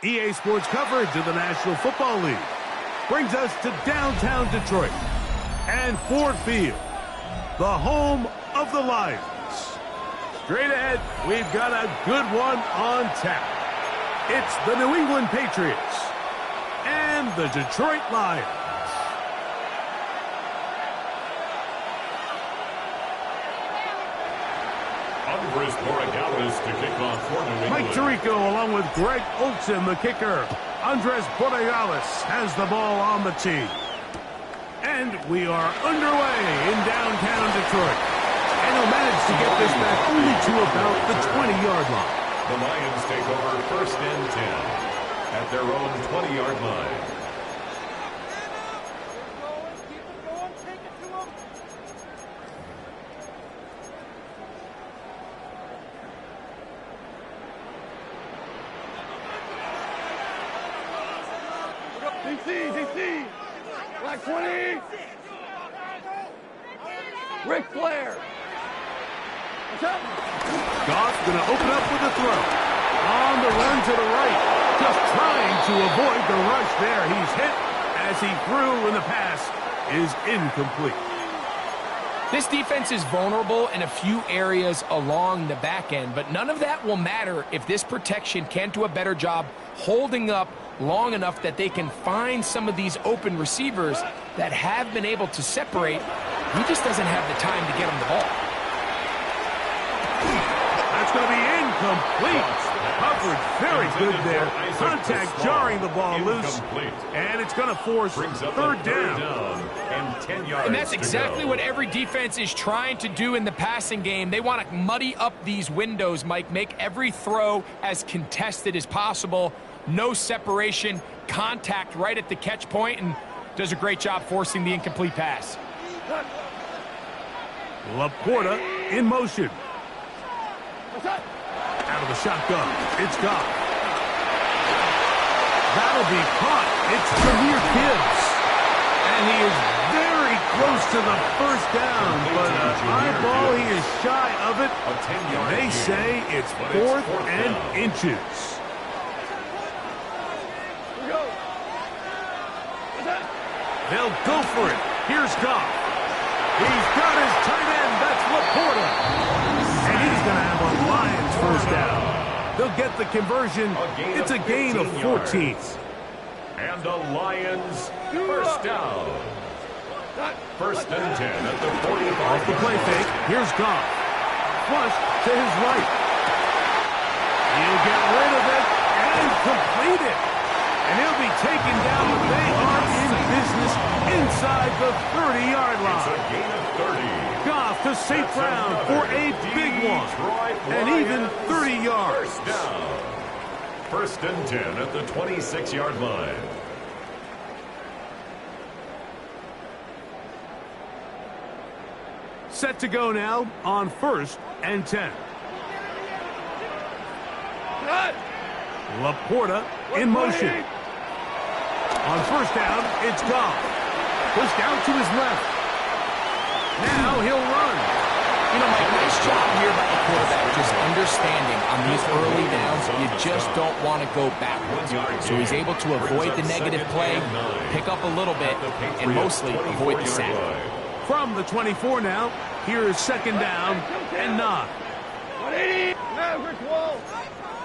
EA Sports coverage of the National Football League brings us to downtown Detroit and Ford Field, the home of the Lions. Straight ahead, we've got a good one on tap. It's the New England Patriots and the Detroit Lions. To kick off for New England. Mike Tirico along with Greg Olsen, the kicker. Andres Borealis has the ball on the tee. And we are underway in downtown Detroit. And he'll manage to get this back only to about the 20-yard line. The Lions take over 1st and 10 at their own 20-yard line. DC, Black 20. Ric Flair. Goff going to open up with a throw. On the run to the right. Just trying to avoid the rush there. He's hit as he threw, and the pass is incomplete. This defense is vulnerable in a few areas along the back end, but none of that will matter if this protection can't do a better job holding up long enough that they can find some of these open receivers that have been able to separate. He just doesn't have the time to get him the ball. That's going to be incomplete. Coverage very good there. Contact jarring the ball loose. And it's going to force third down. And 10 yards. And that's exactly what every defense is trying to do in the passing game. They want to muddy up these windows, Mike, make every throw as contested as possible. No separation, contact right at the catch point, and does a great job forcing the incomplete pass. Laporta in motion. Out of the shotgun, it's Goff. That'll be caught. It's Jahmyr Gibbs. And he is very close to the first down, but an eyeball, he is shy of it. They say it's 4th and inches. They'll go for it. Here's Goff. He's got his tight end. That's Laporta. And he's going to have a Lions first down. They'll get the conversion. It's a gain of 14. And the Lions first down. 1st and 10 at the 45. Off the play fake. Here's Goff. Flush to his right. He'll get rid of it and complete it. And he'll be taken down, but they are in business inside the 30-yard line. It's a gain of 30. Goff to St. Brown for a big one. And even 30 yards. First down. 1st and 10 at the 26-yard line. Set to go now on 1st and 10. Laporta in motion. On 1st down, it's Goff. Pushed out to his left. Now he'll run. You know, Mike, nice job here by the quarterback, just understanding on these early downs, you just don't want to go backwards. So he's able to avoid the negative play, pick up a little bit, and mostly avoid the sack. From the 24 now, here is 2nd down and 9.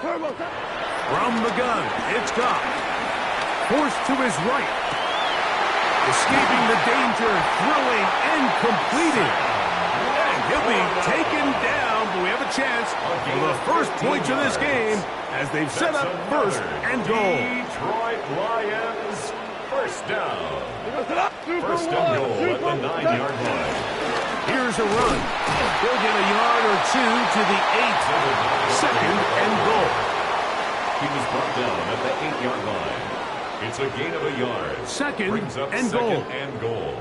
From the gun, it's Goff. Forced to his right. Escaping the danger, throwing and completing. And he'll be taken down, but we have a chance for the first points of this game as they've set up 1st and goal. Detroit Lions first down. 1st and goal at the 9-yard line. Here's a run. He'll get a yard or two to the 8. 2nd and goal. He was brought down at the 8-yard line. It's a gain of a yard. 2nd Brings up and 2nd goal. and goal.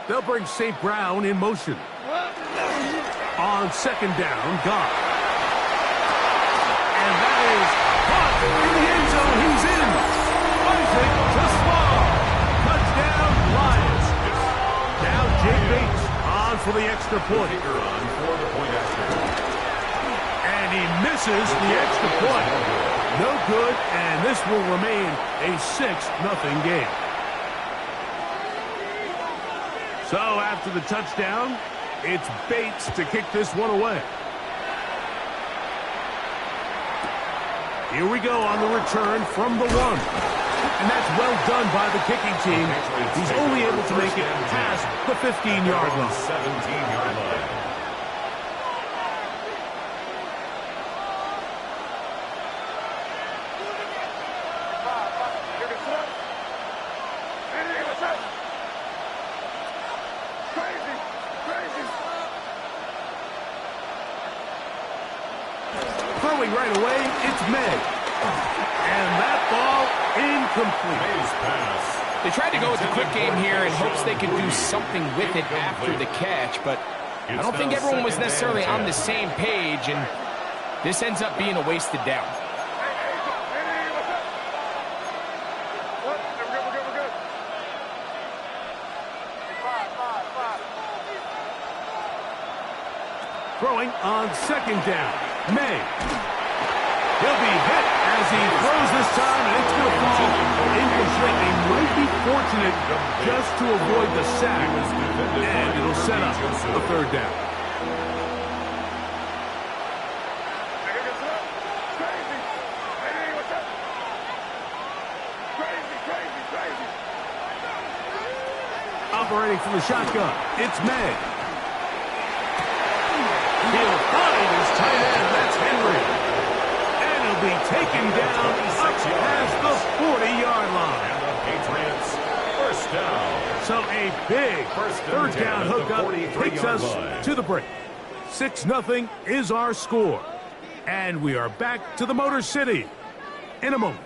They'll bring St. Brown in motion. On 2nd down, Goff. And that is caught in the end zone. He's in. Isaac to Small. Touchdown, Lions. Now Jake Bates on for the extra point. And he misses the extra point. No good, and this will remain a 6-0 game. So after the touchdown, it's Bates to kick this one away. Here we go on the return from the 1. And that's well done by the kicking team. He's only able to make it past the 15-yard line. 17-yard line. Throwing right away, it's May. And that ball incomplete. They tried to go with the quick game here in hopes they could do something with it after the catch, but I don't think everyone was necessarily on the same page, and this ends up being a wasted down. Throwing on second down. May. He'll be hit as he throws this time, and it's going to fall incomplete. They might be fortunate just to avoid the sack, and it'll set up a third down. Operating from the shotgun, it's May. He'll find his tight end, that's Henry. And he'll be taken down up past the 40-yard line. And the Patriots, first down. So a big third down hookup takes us to the break. 6-0 is our score. And we are back to the Motor City in a moment.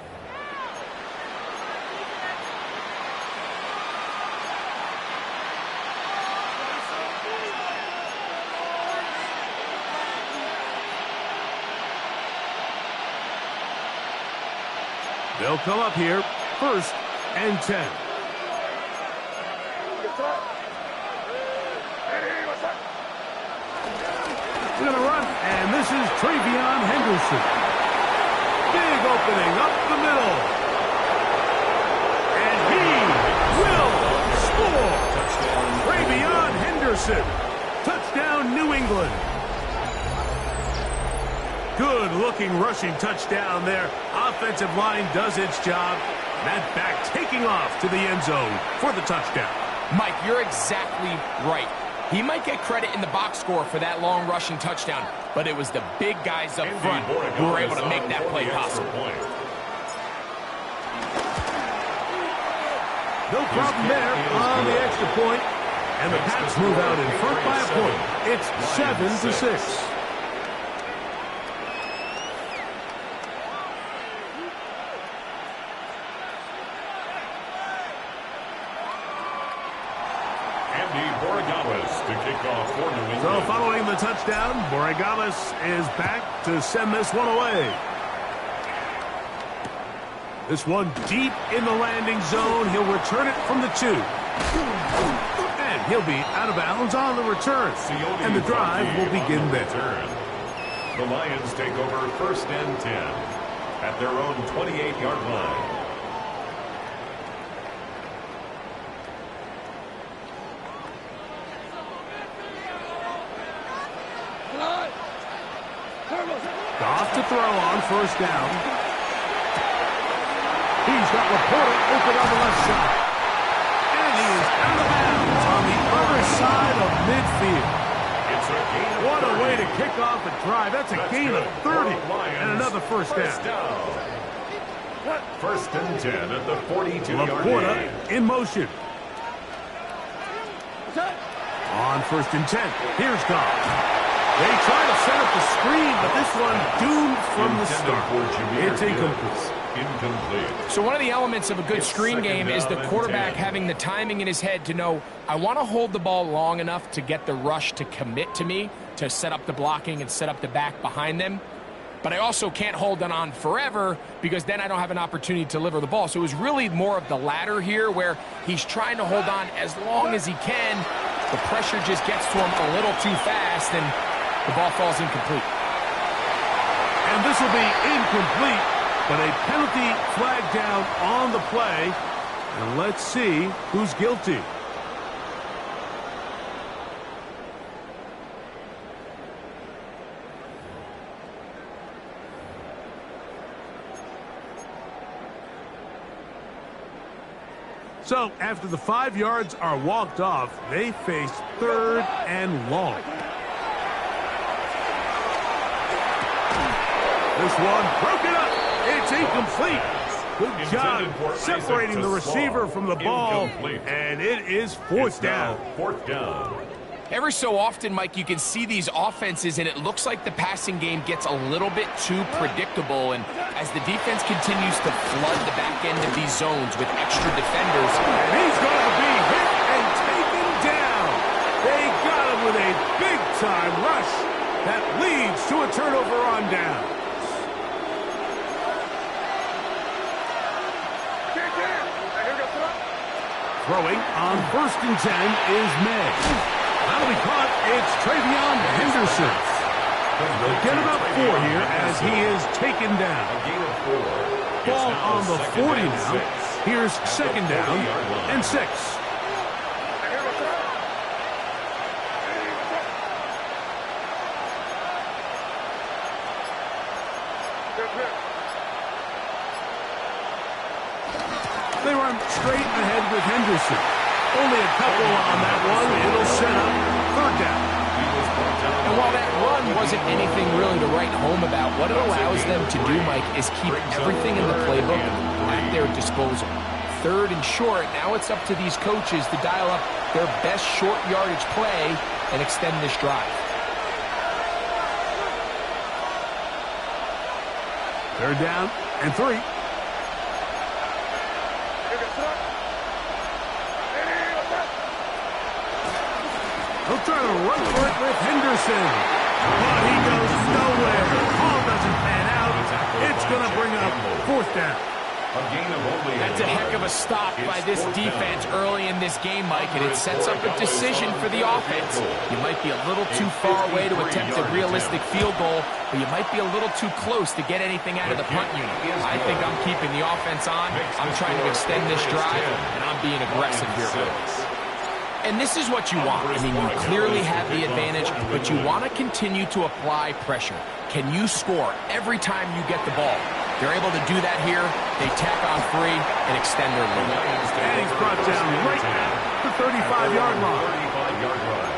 They'll come up here, 1st and 10. They're going to run, and this is Travion Henderson. Big opening up the middle. And he will score. Travion Henderson. Touchdown, New England. Good-looking rushing touchdown there. Offensive line does its job. That back taking off to the end zone for the touchdown. Mike, you're exactly right. He might get credit in the box score for that long rushing touchdown, but it was the big guys up front who were able to make that play possible. No problem there on the extra point. And the Pats move out in front by a point. It's 7-6. So following the touchdown, Borregales is back to send this one away. This one deep in the landing zone. He'll return it from the 2. And he'll be out of bounds on the return. And the drive will begin there. The Lions take over 1st and 10 at their own 28-yard line. Goff to throw on 1st down. He's got Laporta open on the left side. And he is out of bounds on the other side of midfield. What a way to kick off a drive. That's a gain of 30 and another 1st down. 1st and 10 at the 42-yard line. Laporta in motion. On 1st and 10. Here's Goff. They try to set up the screen, but this one doomed from the start. It's incomplete. So one of the elements of a good screen game is the quarterback having the timing in his head to know, I want to hold the ball long enough to get the rush to commit to me, to set up the blocking and set up the back behind them. But I also can't hold it on forever because then I don't have an opportunity to deliver the ball. So it was really more of the latter here where he's trying to hold on as long as he can The pressure just gets to him a little too fast, and the ball falls incomplete. And this will be incomplete, but a penalty flag down on the play. And let's see who's guilty. So, after the 5 yards are walked off, they face 3rd and long. This one broken up. It's incomplete. Good job separating the receiver from the ball, and it is 4th down. 4th down. Every so often, Mike, you can see these offenses, and it looks like the passing game gets a little bit too predictable. And as the defense continues to flood the back end of these zones with extra defenders, and he's going to be hit and taken down. They got him with a big-time rush that leads to a turnover on down. Throwing on 1st and 10 is May. That'll be caught. It's Travion Henderson. They'll get about 4 here as he is taken down. A gain of 4. Ball on the 40 now. Here's 2nd down and 6. They run straight ahead with Henderson. Only a couple on that one. It'll set up 3rd down. and while that run wasn't anything really to write home about, what it allows them to do, Mike, is keep everything in the playbook at their disposal. 3rd and short, now it's up to these coaches to dial up their best short yardage play and extend this drive. 3rd down and 3. He'll try to run for it with Henderson. But he goes nowhere. The ball doesn't pan out. It's going to bring up 4th down. That's a heck of a stop by this defense early in this game, Mike, and it sets up a decision for the offense. You might be a little too far away to attempt a realistic field goal, but you might be a little too close to get anything out of the punt unit. I think I'm keeping the offense on. I'm trying to extend this drive, and I'm being aggressive here early. And this is what you want. I mean, you clearly have the advantage, but you want to continue to apply pressure. Can you score every time you get the ball? They're able to do that here. They tack on 3 and extend their lead. And he's brought down right at the 35-yard line. 35-yard line.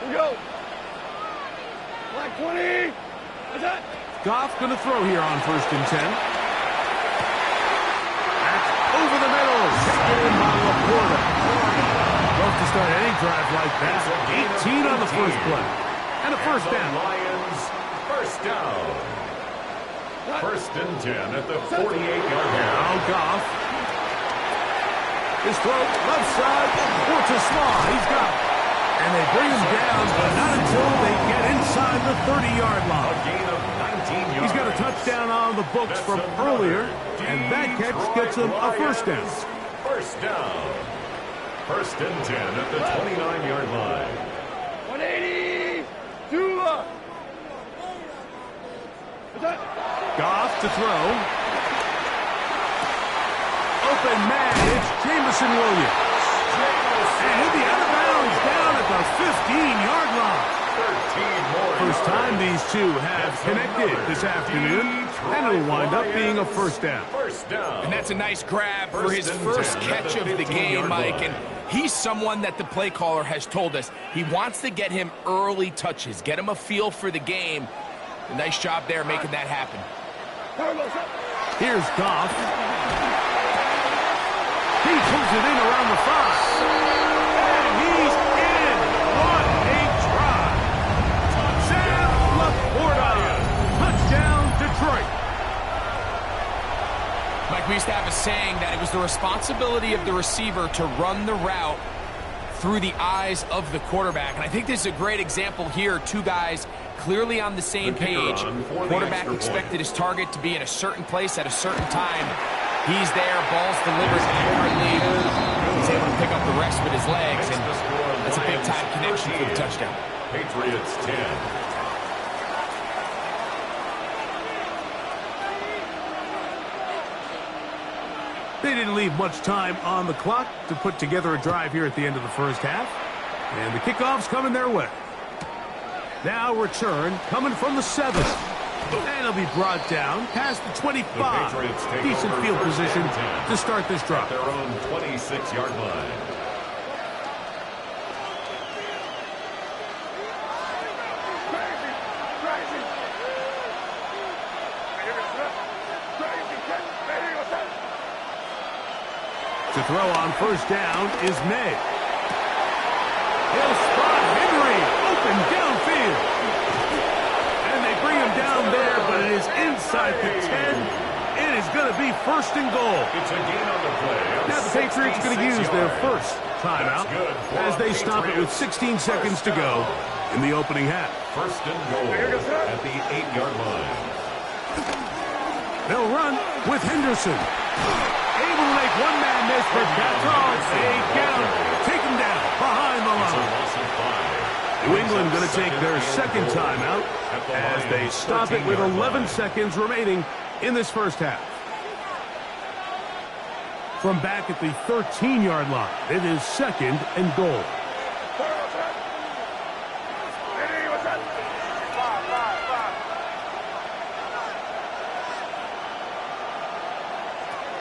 Here we go. Black 20. What's that? Goff going to throw here on 1st and 10. That's over the middle. Taken in by Laporta. Love to start any drive like that. 18 on the first play. And a 1st down. Lions, 1st down. 1st and 10 at the 48-yard line. Now Goff. His throw left side. For to Slaw. He's got it. And they bring him down, but not until they get inside the 30-yard line. A gain of 19 yards. He's got a touchdown on the books from earlier, and that catch gets him a 1st down. 1st down. 1st and 10 at the 29-yard line. 180. 2 up. What's that? Goff to throw. Open man, it's Jameson Williams. And he'll be out of bounds down at the 15-yard line. 13 more. First time these two have connected this afternoon, and it'll wind up being a 1st down. 1st down. And that's a nice grab for his first catch of the game, Mike. And he's someone that the play caller has told us he wants to get him early touches, get him a feel for the game. A nice job there making that happen. Here's Goff. He pulls it in around the 5. And he's in. What a try. Sam Laporta. Touchdown, Detroit. Mike, we used to have a saying that it was the responsibility of the receiver to run the route through the eyes of the quarterback. And I think this is a great example here. 2 guys clearly on the same page. Quarterback expected his target to be in a certain place at a certain time. He's there, ball's delivered accurately. He's able to pick up the rest with his legs, and that's a big-time connection for the touchdown. Patriots 10. They didn't leave much time on the clock to put together a drive here at the end of the first half. And the kickoff's coming their way. Now return coming from the 7. And it'll be brought down past the 25. Decent field position to start this drive. Their own 26-yard line. To throw on first down is May. He'll spot Henry open downfield. And they bring him down there, but it is inside the 10. It is going to be first and goal. It's a gain on the play. Now the Patriots are going to use their first timeout as they stop it with 16 seconds to go in the opening half. First and goal at the 8-yard line. They'll run with Henderson. Able to make one man miss, but that's all. They get him. Take him down behind the line. New England going to take their second timeout as they stop it with 11 seconds remaining in this first half. From back at the 13-yard line, it is second and goal.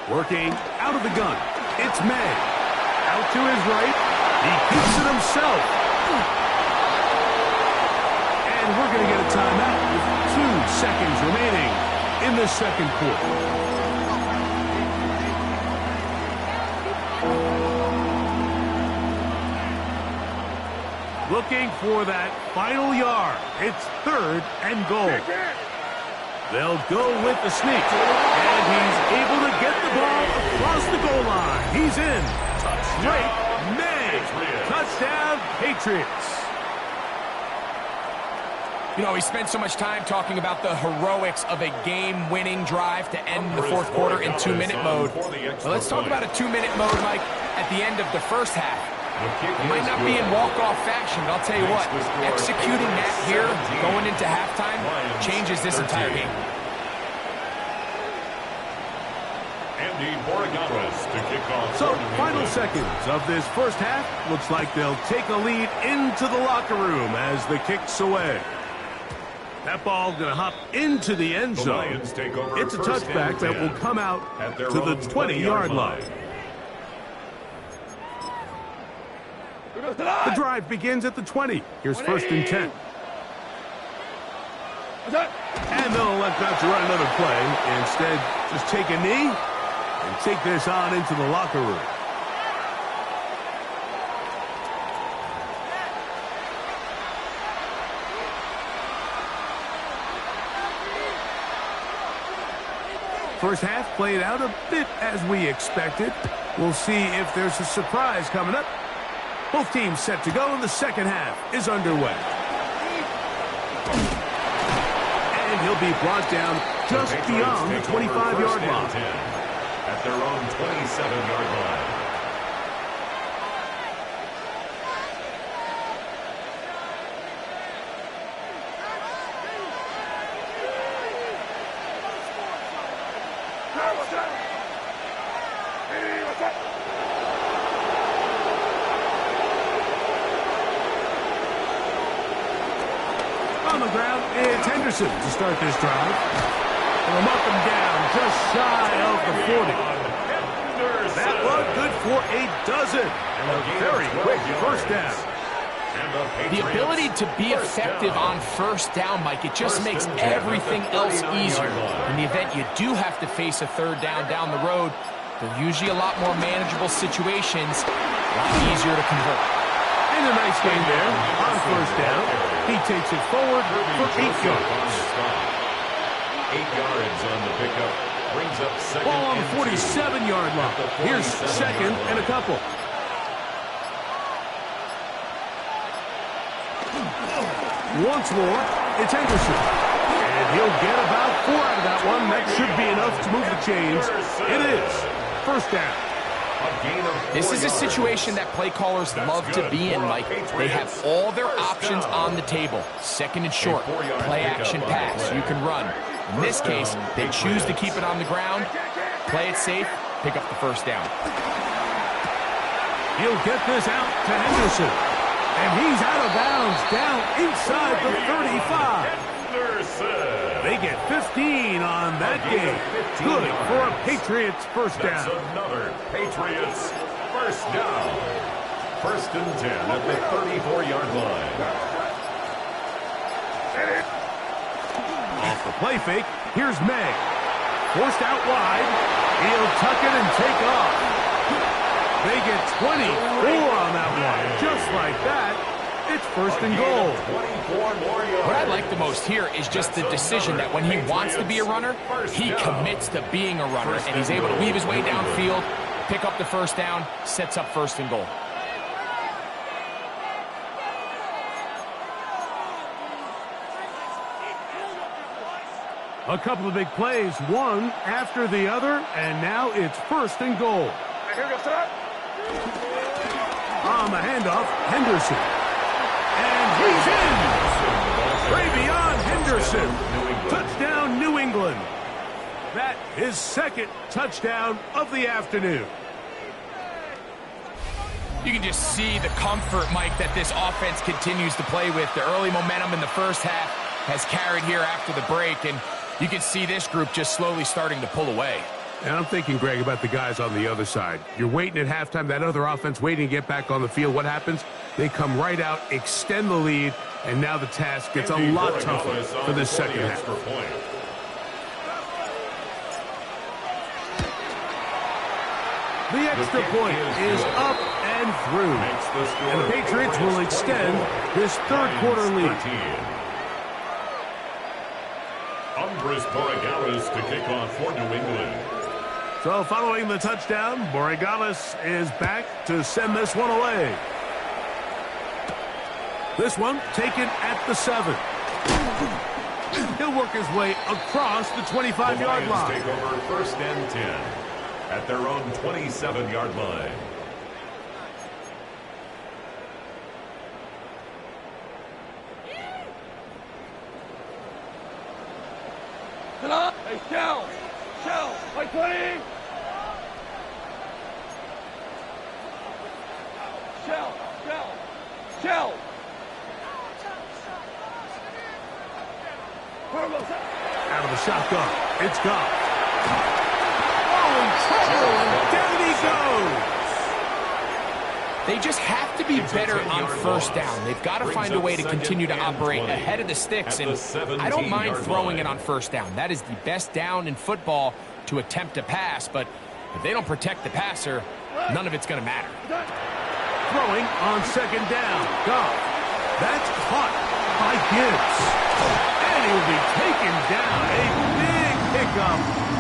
Working out of the gun, it's May. Out to his right, he keeps it himself. And we're going to get a timeout with 2 seconds remaining in the second quarter. Looking for that final yard. It's third and goal. They'll go with the sneak, and he's able to get the ball across the goal line. He's in. Great May. Touchdown, Patriots. You know, we spent so much time talking about the heroics of a game-winning drive to end the fourth quarter in 2-minute mode. Well, let's talk about a 2-minute mode, Mike, at the end of the first half. It might not be in walk-off fashion, but I'll tell you what, executing that here, going into halftime, changes this entire game. So, final seconds of this first half. Looks like they'll take a lead into the locker room as the kick's away. That ball going to hop into the end zone. It's a touchback that will come out to the 20-yard line. The drive begins at the 20. Here's first and 10. And they'll elect not to run another play. Instead, just take a knee and take this on into the locker room. First half played out a bit as we expected. We'll see if there's a surprise coming up. Both teams set to go, and the second half is underway. And he'll be brought down just beyond the 25-yard line. At their own 27-yard line. On the ground, it's Henderson to start this drive. And they'll mark him down just shy of the 40. That one good for a dozen. And a very quick first down. The ability to be effective on first down, Mike, it just makes everything else easier. In the event you do have to face a third down the road, they're usually a lot more manageable situations, a lot easier to convert. And a nice game there on first down. He takes it forward for 8 yards. 8 yards on the pickup. Brings up second. Ball on the 47-yard line. Here's second and a couple. Once more, It's Henderson. And he'll get about 4 out of that one. That should be enough to move the chains. It is first down. This is a situation that play callers love to be in, Mike. They have all their options on the table. Second and short, play action pass. You can run. In this case, they choose to keep it on the ground, play it safe, pick up the first down. He'll get this out to Henderson. And he's out of bounds down inside the 35. They get 15 on that game. Good for a Patriots first down. That's another Patriots first down. First and 10 at the 34-yard line. Off the play fake, here's May. Forced out wide. He'll tuck it and take off. They get 24 on that one. Just like that, it's first and goal. What I like the most here is just the decision that when he wants to be a runner, he commits to being a runner, and he's able to weave his way downfield, pick up the first down, sets up first and goal. A couple of big plays, one after the other, and now it's first and goal. Here we go, start. On the handoff, Henderson. And he's in! Travion Henderson. Touchdown, New England. That is second touchdown of the afternoon. You can just see the comfort, Mike, that this offense continues to play with. The early momentum in the first half has carried here after the break, and you can see this group just slowly starting to pull away. And I'm thinking, Greg, about the guys on the other side. You're waiting at halftime, that other offense waiting to get back on the field. What happens? They come right out, extend the lead, and now the task gets a lot tougher for this second half. The extra point is up and through. And the Patriots will extend this third quarter lead. Andres Borregales to kick off for New England. So following the touchdown, Borregales is back to send this one away. This one taken at the 7. He'll work his way across the 25-yard line. Take over first and 10 at their own 27-yard line. Hey, shell, like 20. Shell. Out of the shotgun, it's Goff. Oh, in trouble, and down he goes. They just have to be better on first down. They've got to find a way to continue to operate ahead of the sticks, and I don't mind throwing it on first down. That is the best down in football to attempt to pass, but if they don't protect the passer, none of it's going to matter. Throwing on second down. Goff. That's caught by Gibbs. And he'll be taken down. A big pickup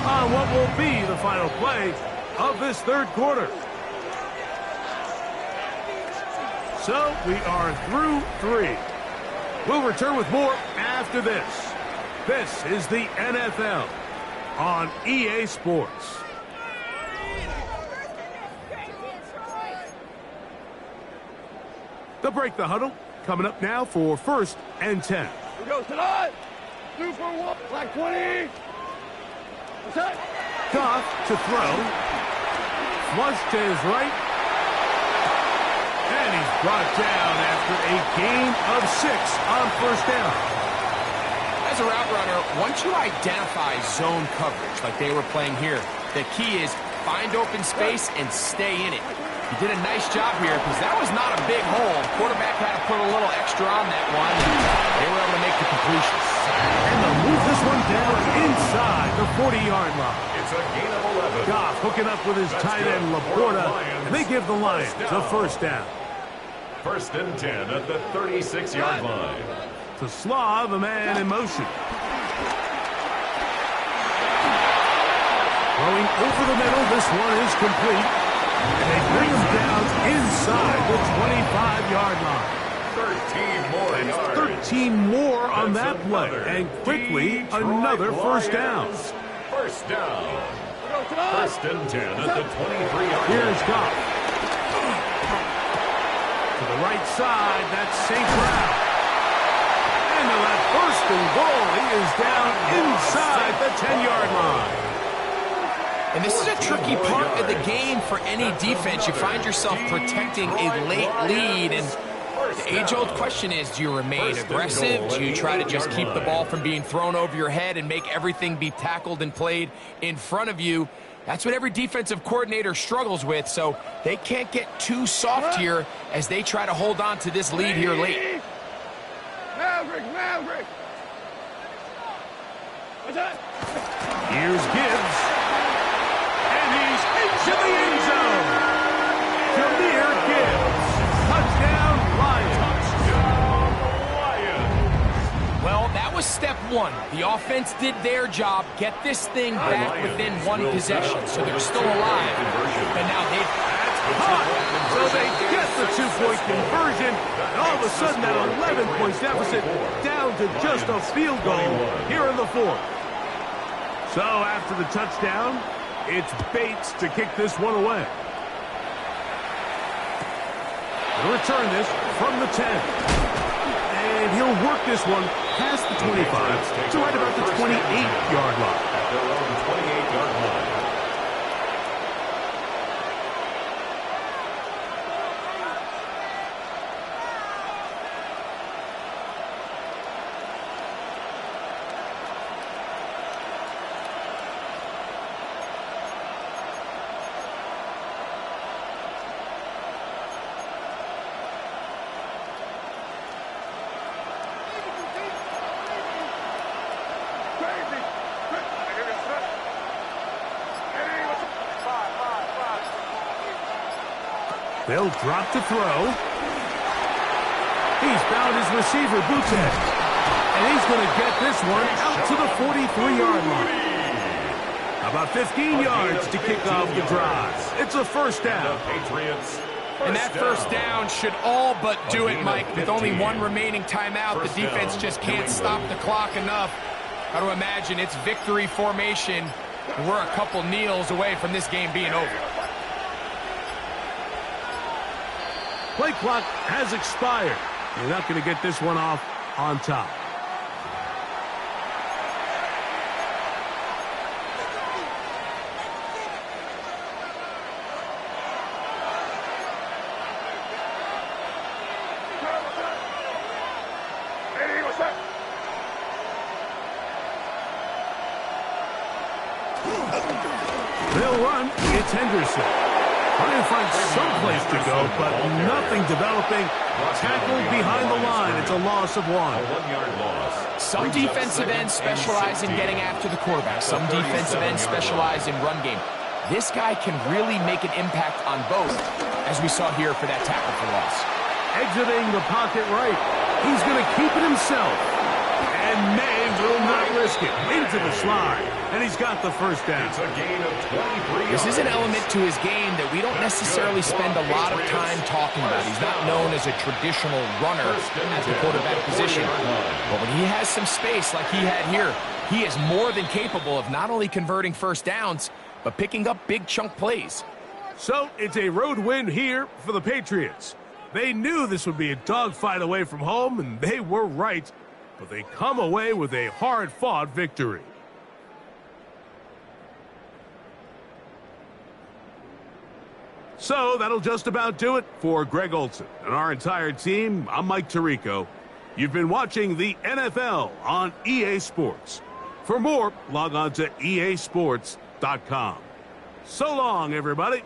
on what will be the final play of this third quarter. So we are through 3. We'll return with more after this. This is the NFL on EA Sports. They'll break the huddle. Coming up now for first and 10. Here we go, tonight. 2 for 1, like 20. What's that? Goff to throw. Flush to his right. And he's brought down after a gain of 6 on first down. As a route runner, once you identify zone coverage like they were playing here, the key is find open space and stay in it. He did a nice job here because that was not a big hole. Quarterback had to put a little extra on that one, and they were able to make the completion. And they'll move this one down inside the 40-yard line. It's a gain of 11. Goff hooking up with his tight end, Laporta, and they give the Lions a first down. First and 10 at the 36-yard line. To Slaw, the man in motion. Throwing over the middle, this one is complete. And they bring him down inside the 25-yard line. 13 more yards. 13 more on that play. And quickly, another first down. First down. First and 10 at the 23-yard line. Here's Goff. To the right side, that's St. Brown. And that first and goal, he is down inside the 10-yard line. And this is a tricky part of the game for any defense. You find yourself protecting a late lead, and the age-old question is, do you remain aggressive? Do you try to just keep the ball from being thrown over your head and make everything be tackled and played in front of you? That's what every defensive coordinator struggles with, so they can't get too soft here as they try to hold on to this lead here late. Maverick. Here's Gibbs. And he's into the end zone. Jameer Gibbs. Touchdown, Lions. Well, that was step one. The offense did their job, get this thing back within one possession, so they're still alive. But now they've... So they get the two-point conversion, and all of a sudden that 11-point deficit down to just a field goal here in the fourth. So after the touchdown, it's Bates to kick this one away. He'll return this from the 10. And he'll work this one past the 25 to right about the 28-yard line. At their own 28-yard line. They'll drop to throw. He's found his receiver, Boutte. And he's going to get this one out to the 43-yard line. About 15 yards to kick off the drive. It's a first down. And that first down should all but do it, Mike. With only one remaining timeout, the defense just can't stop the clock enough. Got to imagine it's victory formation. We're a couple kneels away from this game being over. Play clock has expired. You're not going to get this one off on top. They'll run. It's Henderson. Trying to find some place to go, but nothing developing. Tackled behind the line. It's a loss of one. A 1-yard loss. Some defensive ends specialize in getting after the quarterback. Some defensive ends specialize in run game. This guy can really make an impact on both, as we saw here for that tackle for loss. Exiting the pocket right. He's going to keep it himself. And May will not risk it. Into the slide. And he's got the first down. It's a gain of 23 This is an yards. element to his game that we don't necessarily spend a lot of time talking about. He's not known as a traditional runner at the quarterback position. But when he has some space like he had here, he is more than capable of not only converting first downs, but picking up big chunk plays. So it's a road win here for the Patriots. They knew this would be a dogfight away from home, and they were right. But they come away with a hard-fought victory. So that'll just about do it for Greg Olsen and our entire team. I'm Mike Tirico. You've been watching the NFL on EA Sports. For more, log on to easports.com. So long, everybody.